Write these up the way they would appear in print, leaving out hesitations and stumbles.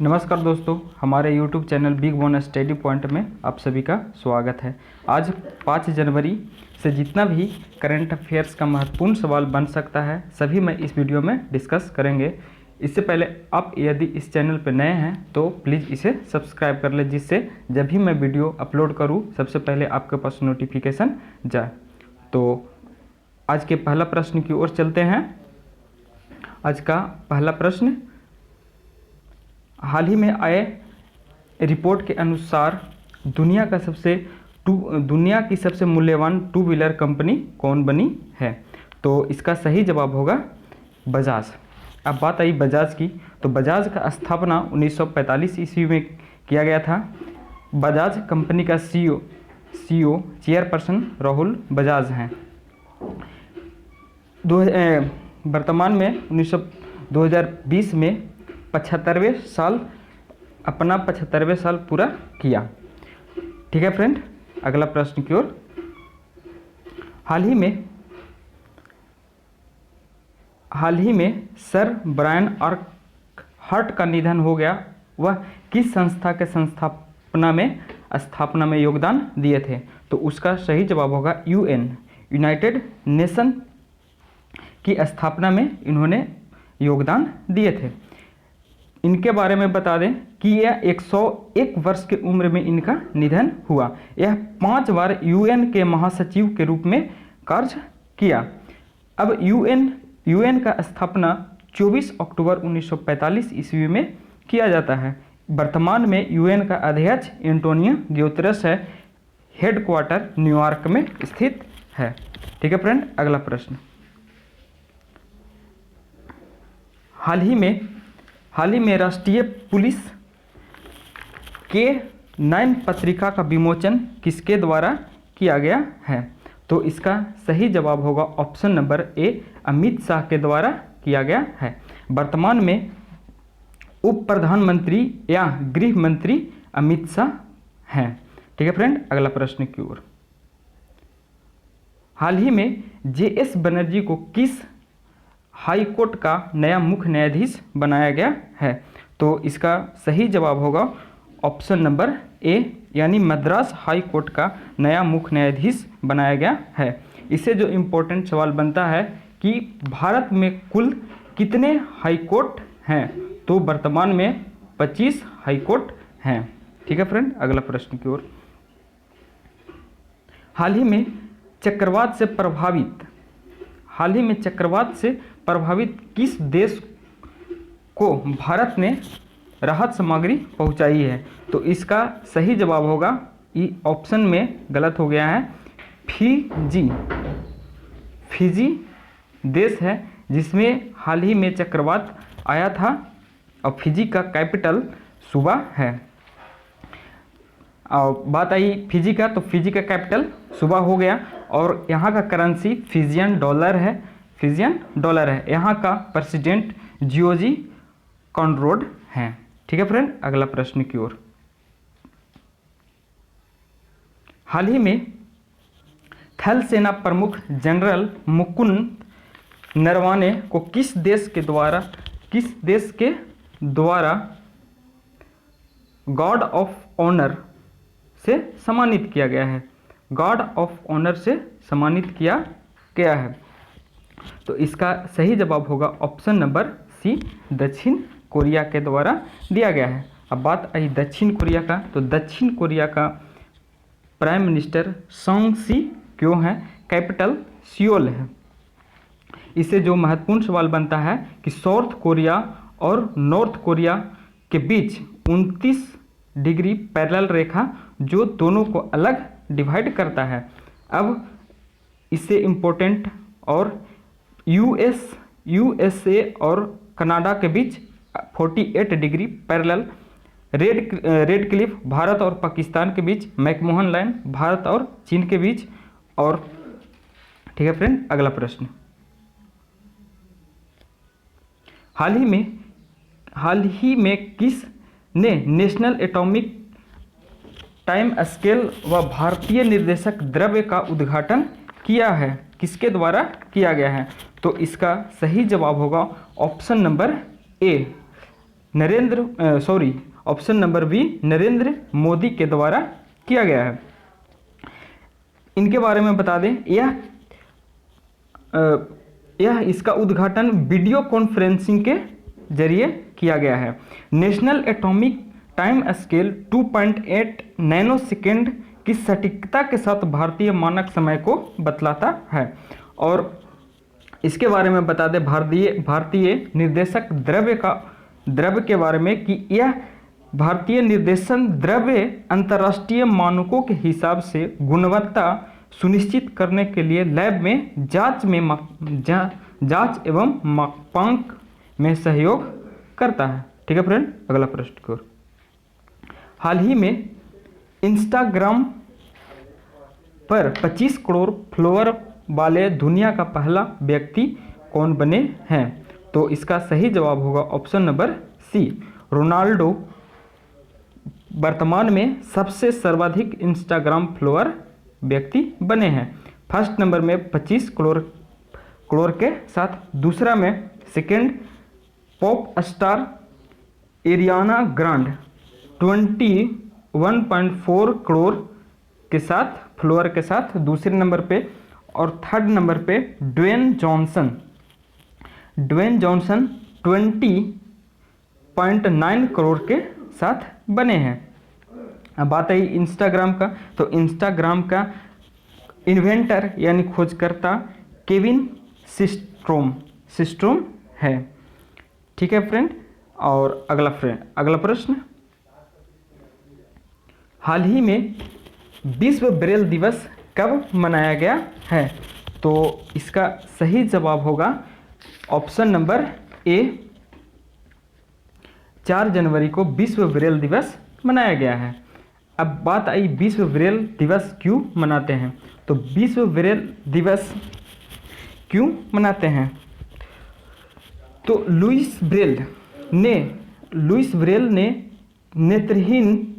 नमस्कार दोस्तों, हमारे YouTube channel big bone study point में आप सभी का स्वागत है। आज 5 जनवरी से जितना भी करंट अफेयर्स का महत्वपूर्ण सवाल बन सकता है सभी मैं इस वीडियो में डिस्कस करेंगे। इससे पहले आप यदि इस चैनल पर नए हैं तो प्लीज़ इसे सब्सक्राइब कर लें, जिससे जब भी मैं वीडियो अपलोड करूँ सबसे पहले आपके पास नोटिफिकेशन जाए। तो आज के पहला प्रश्न की ओर चलते हैं। आज का पहला प्रश्न, हाल ही में आए रिपोर्ट के अनुसार दुनिया की सबसे मूल्यवान टू व्हीलर कंपनी कौन बनी है? तो इसका सही जवाब होगा बजाज। अब बात आई बजाज की, तो बजाज का स्थापना 1945 ईस्वी में किया गया था। बजाज कंपनी का सीईओ चेयरपर्सन राहुल बजाज हैं। वर्तमान में 2020 में 75वें साल पूरा किया। ठीक है फ्रेंड, अगला प्रश्न की ओर। हाल ही में सर ब्रायन हार्ट का निधन हो गया। वह किस संस्था के स्थापना में योगदान दिए थे? तो उसका सही जवाब होगा यूनाइटेड नेशन की स्थापना में इन्होंने योगदान दिए थे। इनके बारे में बता दें कि यह 101 वर्ष की उम्र में इनका निधन हुआ। यह 5 बार यूएन के महासचिव के रूप में कार्य किया। अब यूएन का स्थापना 24 अक्टूबर 1945 ईस्वी में किया जाता है। वर्तमान में यूएन का अध्यक्ष एंटोनियो ग्यूटेरेस है। हेडक्वार्टर न्यूयॉर्क में स्थित है। ठीक है फ्रेंड, अगला प्रश्न। हाल ही में राष्ट्रीय पुलिस के 9 पत्रिका का विमोचन किसके द्वारा किया गया है? तो इसका सही जवाब होगा ऑप्शन नंबर ए, अमित शाह के द्वारा किया गया है। वर्तमान में उप प्रधानमंत्री या गृह मंत्री अमित शाह हैं। ठीक है फ्रेंड, अगला प्रश्न की ओर। हाल ही में जेएस बनर्जी को किस हाई कोर्ट का नया मुख्य न्यायाधीश बनाया गया है? तो इसका सही जवाब होगा ऑप्शन नंबर ए, यानी मद्रास हाई कोर्ट का नया मुख्य न्यायाधीश बनाया गया है। इससे जो इम्पोर्टेंट सवाल बनता है कि भारत में कुल कितने हाई कोर्ट हैं? तो वर्तमान में 25 हाई कोर्ट हैं। ठीक है फ्रेंड, अगला प्रश्न की ओर। हाल ही में चक्रवात से प्रभावित किस देश को भारत ने राहत सामग्री पहुंचाई है? तो इसका सही जवाब होगा, ये ऑप्शन में गलत हो गया है, फिजी देश है जिसमें हाल ही में चक्रवात आया था और फिजी का कैपिटल सुबा है। और बात आई फिजी का, तो फिजी का कैपिटल सुबा हो गया और यहाँ का करेंसी फिजियन डॉलर है। यहाँ का प्रेसिडेंट जियोजी कॉनरोड हैं। ठीक है फ्रेंड, अगला प्रश्न की ओर। हाल ही में थल सेना प्रमुख जनरल मुकुंद नरवाने को किस देश के द्वारा गार्ड ऑफ ऑनर से सम्मानित किया गया है? गार्ड ऑफ ऑनर से सम्मानित किया गया है। तो इसका सही जवाब होगा ऑप्शन नंबर सी, दक्षिण कोरिया के द्वारा दिया गया है। अब बात आई दक्षिण कोरिया का, तो दक्षिण कोरिया का प्राइम मिनिस्टर सॉन्ग सी क्यों है, कैपिटल सियोल है। इससे जो महत्वपूर्ण सवाल बनता है कि साउथ कोरिया और नॉर्थ कोरिया के बीच 29 डिग्री पैरेलल रेखा जो दोनों को अलग डिवाइड करता है। अब इससे इम्पोर्टेंट, और यूएसए और कनाडा के बीच 48 degree parallel, red Cliff Bharat और पाकिस्तान के बीच, मैकमोहन लाइन भारत और चीन के बीच। और ठीक है फ्रेंड, अगला प्रश्न। हाल ही में किस ने नेशनल एटॉमिक टाइम स्केल व भारतीय निर्देशक द्रव्य का उद्घाटन किया है? किसके द्वारा किया गया है? तो इसका सही जवाब होगा option number A, option number B Narendra Modi के द्वारा किया गया है। इनके बारे में बता दें, यह इसका उद्घाटन वीडियो कॉन्फ्रेंसिंग के जरिए किया गया है। National atomic time scale 2.8 nano second की सटीकता के साथ भारतीय मानक समय को बतलाता है। और इसके बारे में बता दें भारतीय निर्देशक द्रव्य के बारे में कि यह भारतीय निर्देशन द्रव्य अंतर्राष्ट्रीय मानकों के हिसाब से गुणवत्ता सुनिश्चित करने के लिए लैब में जांच एवं मापांक में सहयोग करता है। ठीक है फ्रेंड, अगला प्रश्न की ओर। हाल ही में इंस्टाग्राम पर 25 करोड़ फॉलोअर वाले दुनिया का पहला व्यक्ति कौन बने हैं? तो इसका सही जवाब होगा ऑप्शन नंबर सी, रोनाल्डो वर्तमान में सबसे सर्वाधिक इंस्टाग्राम फॉलोअर व्यक्ति बने हैं। फर्स्ट नंबर में 25 करोड़ के साथ, दूसरा में second pop star Ariana grand 21.4 crore के साथ फॉलोअर के साथ दूसरे नंबर पे, और थर्ड नंबर पे ड्वेन जॉनसन 20.9 करोड़ के साथ बने हैं। अब बात आई इंस्टाग्राम का, तो इंस्टाग्राम का इन्वेंटर यानी खोजकर्ता केविन सिस्ट्रोम है। ठीक है फ्रेंड, और अगला प्रश्न, हाल ही में विश्व ब्रेल दिवस कब मनाया गया है? तो इसका सही जवाब होगा ऑप्शन नंबर ए, 4 जनवरी को विश्व ब्रेल दिवस मनाया गया है। अब बात आई विश्व ब्रेल दिवस क्यों मनाते हैं? तो विश्व ब्रेल दिवस क्यों मनाते हैं? तो लुईस ब्रेल ने नेत्रहीन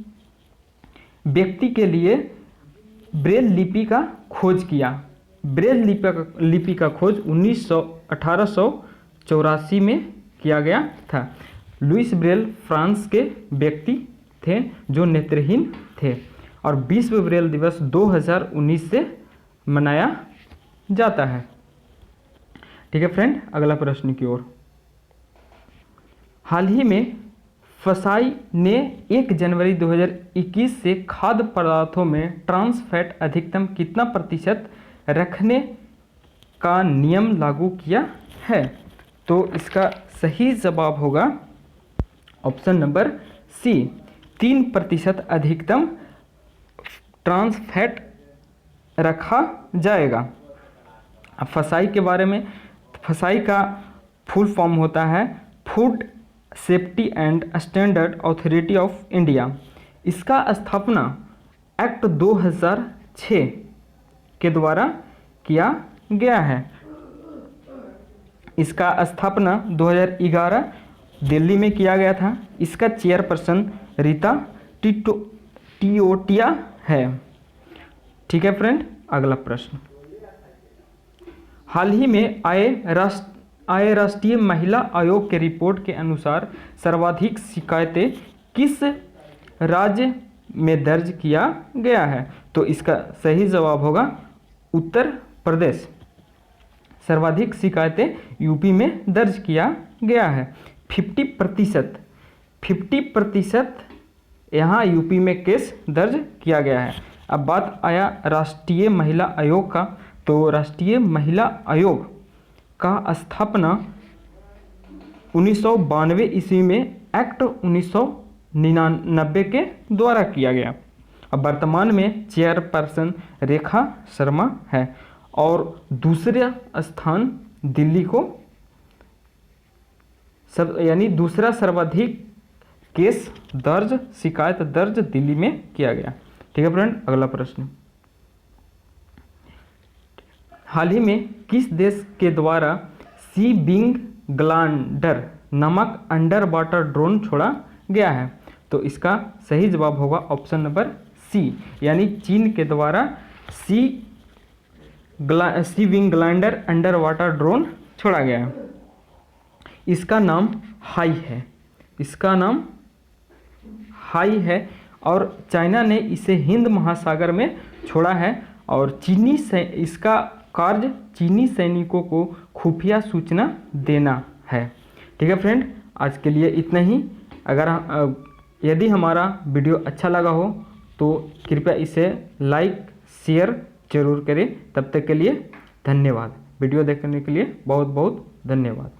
व्यक्ति के लिए ब्रेल लिपि का खोज किया। ब्रेल लिपि का खोज 1884 में किया गया था। लुईस ब्रेल फ्रांस के व्यक्ति थे जो नेत्रहीन थे, और विश्व ब्रेल दिवस 2019 से मनाया जाता है। ठीक है फ्रेंड, अगला प्रश्न की ओर। हाल ही में फसाई ने 1 जनवरी 2021 से खाद्य पदार्थों में ट्रांस फैट अधिकतम कितना प्रतिशत रखने का नियम लागू किया है? तो इसका सही जवाब होगा ऑप्शन नंबर सी, 3% अधिकतम ट्रांस फैट रखा जाएगा। अब फसाई के बारे में, फसाई का फुल फॉर्म होता है food safety and standard authority of India. इसका स्थापना एक्ट 2006 के द्वारा किया गया है। इसका स्थापना 2011 दिल्ली में किया गया था। इसका चेयरपर्सन रीता टियोटिया है। ठीक है फ्रेंड, अगला प्रश्न, हाल ही में आए राष्ट्रीय महिला आयोग के रिपोर्ट के अनुसार सर्वाधिक शिकायतें किस राज्य में दर्ज किया गया है? तो इसका सही जवाब होगा उत्तर प्रदेश। सर्वाधिक शिकायतें यूपी में दर्ज किया गया है। 50% यहाँ यूपी में केस दर्ज किया गया है। अब बात आया राष्ट्रीय महिला आयोग का, तो राष्ट्रीय महिला आयोग का स्थापना 1992 ईस्वी में एक्ट 1999 के द्वारा किया गया। अब वर्तमान में चेयरपर्सन रेखा शर्मा है, और दूसरा स्थान दिल्ली को दूसरा सर्वाधिक केस दर्ज, शिकायत दर्ज दिल्ली में किया गया। ठीक है फ्रेंड, अगला प्रश्न, हाल ही में किस देश के द्वारा सी विंग ग्लाइडर नामक अंडर वाटर ड्रोन छोड़ा गया है? तो इसका सही जवाब होगा ऑप्शन नंबर सी, यानी चीन के द्वारा sea wing glider underwater drone छोड़ा गया है। इसका नाम हाई है। इसका नाम हाई है और चाइना ने इसे हिंद महासागर में छोड़ा है और इसका कार्य चीनी सैनिकों को खुफिया सूचना देना है। ठीक है फ्रेंड, आज के लिए इतना ही। यदि हमारा वीडियो अच्छा लगा हो तो कृपया इसे लाइक शेयर जरूर करें। तब तक के लिए धन्यवाद। वीडियो देखने के लिए बहुत बहुत धन्यवाद।